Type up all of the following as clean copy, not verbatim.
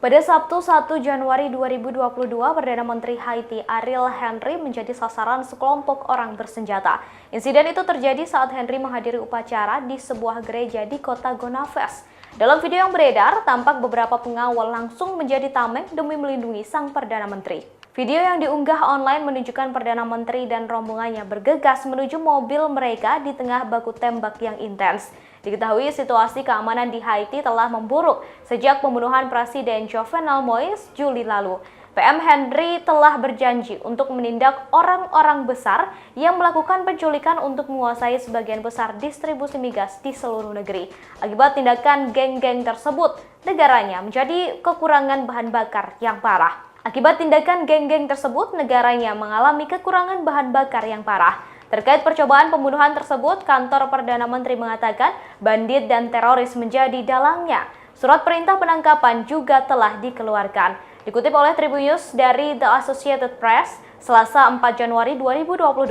Pada Sabtu 1 Januari 2022, Perdana Menteri Haiti Ariel Henry menjadi sasaran sekelompok orang bersenjata. Insiden itu terjadi saat Henry menghadiri upacara di sebuah gereja di kota Gonçalves. Dalam video yang beredar, tampak beberapa pengawal langsung menjadi tameng demi melindungi sang Perdana Menteri. Video yang diunggah online menunjukkan Perdana Menteri dan rombongannya bergegas menuju mobil mereka di tengah baku tembak yang intens. Diketahui situasi keamanan di Haiti telah memburuk sejak pembunuhan Presiden Jovenel Moïse Juli lalu. PM Henry telah berjanji untuk menindak orang-orang besar yang melakukan penculikan untuk menguasai sebagian besar distribusi migas di seluruh negeri. Akibat tindakan geng-geng tersebut, negaranya menjadi kekurangan bahan bakar yang parah. Akibat tindakan geng-geng tersebut, negaranya mengalami kekurangan bahan bakar yang parah. Terkait percobaan pembunuhan tersebut, kantor Perdana Menteri mengatakan bandit dan teroris menjadi dalangnya. Surat perintah penangkapan juga telah dikeluarkan. Dikutip oleh Tribun News dari The Associated Press, Selasa 4 Januari 2022,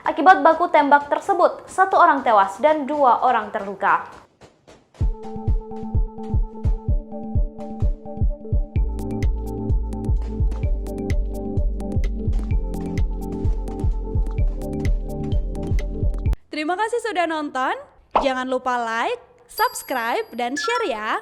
akibat baku tembak tersebut, 1 orang tewas dan 2 orang terluka. Terima kasih sudah nonton. Jangan lupa like, subscribe, dan share ya.